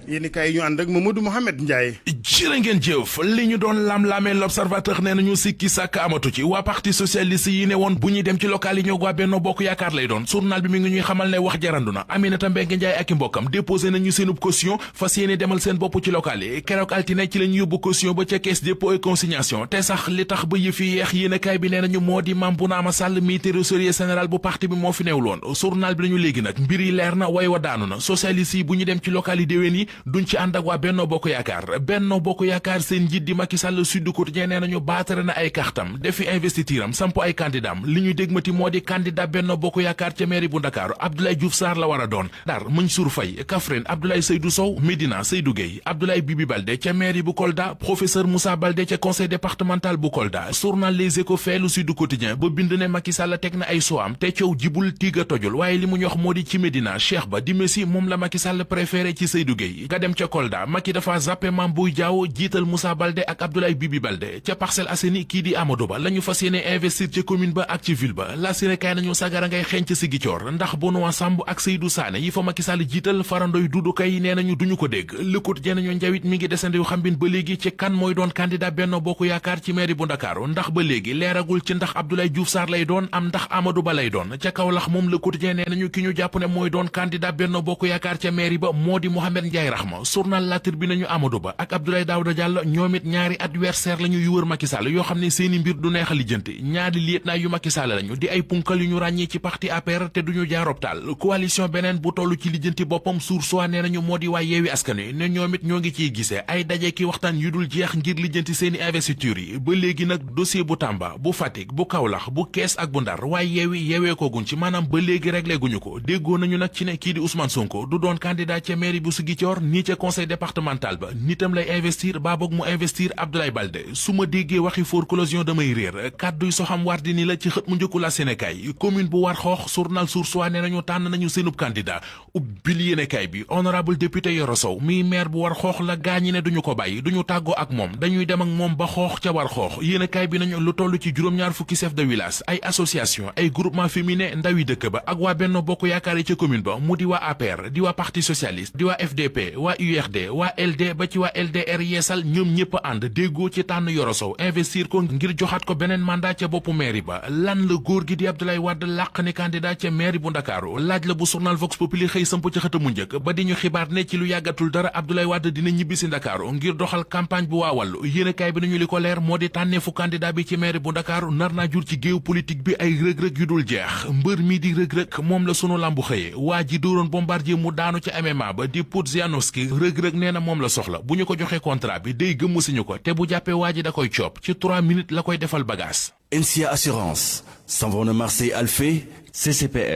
yéen kay ñu ànd ak Mamadou Mohamed Ndiaye. jërë ngeen jëf li ñu doon lam-laamee l'observateur nee nañu sikki sàkk amatu ci waa parti socialiste yi ne woon bu ñuy dem ci local yi ñoo waa Benno Bokk Yaakaar lay doon journal bi mi ngi ñuy xamal ne wax jarandu na Aminata Mbengue Ndiaye ak i mbokkam déposé nañu seenub caution fas yéene demal seen bopp ci local yi keroog altine ci lañu yóbbu caution ba ca caisse dépôt et consignation te sax li tax ba yëf yi yeex yéenekaay bi nee nañu moo di Mame Bounama Sall mi trésorier général bu parti bi moo fi newul woon journal bi nañu léegi nag mbir yi leer na way wa daanu na socialiste yi bu ñu dem ci local yi déwén yi duñ ci ànd ak waa Benno Bokk Yaakaar Benno Bokk Yaakaar seen njiit di Macky Sall Sud Quotidien nee nañu baatare na ay kartam defi investituram samp ay candidatam li ñuy dégmati moo di candidat Benno Bokk Yaakaar ca mairie bu Ndakaaru Abdoulaye Diouf Sarr la war a doon Ndar Mansour Faye Kaffrine Abdoulaye Seydou Sow Médina Seydou Gueye Abdoulaye Bibi Baldé ca mairie bu Kolda professeur Moussa Baldé ca conseil départemental bu Kolda journal Les Échos feelu Sud Quotidien ba bind ne Macky Sall teg na ay soam te coow jibul tiiga tojul waaye li mu ñox moo di ci Médina Cheikh Ba di Messi moom la Macky Sall préféré ci Seydou Gueye nga dem ca Kolda Macky dafa zappé Mame Boye Diao jiital Moussa Baldé ak Abdoulaye Bibi Baldé ca Parcelles Assainies kii di Amadou Ba la ñu fas yéene investir ci commune ba ak ci ville ba la sine kaay nañu sagara ngay xeeñ ca Ziguinchor ndax Benoît Sambou ak Seydou Sané yi fa Macky Sall jiital farandoy Doudou Kay nee nañu duñu ko dégg Le Quotidien nañu njawit mi ngi desandi yu xambin ba léegi ci kan mooy doon candidat Benno Bokk Yaakaar ci mairie bu Ndakaaru ndax ba léegi leeragul ci ndax Abdoulaye Diouf Sarr lay doon am ndax Amadou Ba lay doon ca Kaolack moom Le Quotidien nee nañu ki ñu jàpp ne mooy doon candidat Benno Bokk Yaakaar ca mairie ba moo di Mohamed Ndiaye Rahma journal La Tribune nañu Amadou Ba ak Abdoulaye Daouda Diallo ñoom it ñaari adversaire lañu yu wër Macky Sall yoo xam ne seeni mbir du neex a lijjanti ñaari lieutenant yu Macky Sall lañu di ay punkal yu ñu ràññee ci parti APR te duñu jaar hôpital coalition beneen bu tollu ci lijjanti boppam Source nee nañu moo di waa Yewwi Askan Wi ne ñoom it ñoo ngi ciy gisee ay daje ki waxtaan yu dul jeex ngir lijjanti seeni investiture yi ba léegi nag dossier bu Tamba bu Fatick bu Kaolack bu Kees ak bu Ndar waaye yeewee ko guñ ci maanaam ba léegi réglé guñu ko déggoo nañu nag ci ne kii di Ousmane Sonko du doon candidat ca mairie bu Ziguinchor nii ca conseil départemental ba nitam lay investir baa boog mu investir Abdoulaye Baldé su ma déggee waxi forclusion damay réer kàdduy Soham Wardini la ci xët mu njëkku la Sénégal commune bu Warxoox journal Source A ne nañu tànn nañu seenub candidat ubbil yéenekaay bi honorable député Yoro Sow mi maire bu Warxoox la gaañi ne duñu ko bàyyi duñu tàggoo ak moom dañuy dem ak moom ba xoox ca Warxoox yéenekaay bi nañu lu toll ci juróom-ñaar fukki chef de village ay association ay groupement féminin ndawi dëkk ba ak waa Benno Bokk Yaakaar ca commune ba mu di waa APR di waa parti socialiste di waa FDP waa URD waa LD ba ci waa LDR yeesal ñoom ñëpp ànd déggoo ci tànn Yoro Sow investir ko ngir joxaat ko beneen mandat ca boppu mairie ba lan la góor gi di Abdoulaye Wade làq ni candidat ca mairie bu Ndakaaru laaj la bu journal Vox Populi xëy samp ci xëtamu njëkk ba di ñu xibaar ne ci lu yàggatul dara Abdoulaye Wade dina ñibbi si Ndakaaru ngir doxal campagne bu waa Wallu yéenekaay bi nañu li ko leer moo di tànneefu candidat bi ci mairie bu Ndakaaru nar naa jur ci géew politique bi ay rëg-rëg yu dul jeex mbër mi di rëg-rëg moom la sunu lambu xëyee waa ji dóoroon Bombardier mu daanu ca MMA ba di Pudzianowski rëg-rëg nee na moom la soxla bu ñu ko joxee contrat bi day gëmm siñu ko te bu jàppee waa ji da koy coob ci 3 minutes la koy defal bagage. NCA Assurance, Savon de Marseille Alphée, CCPS.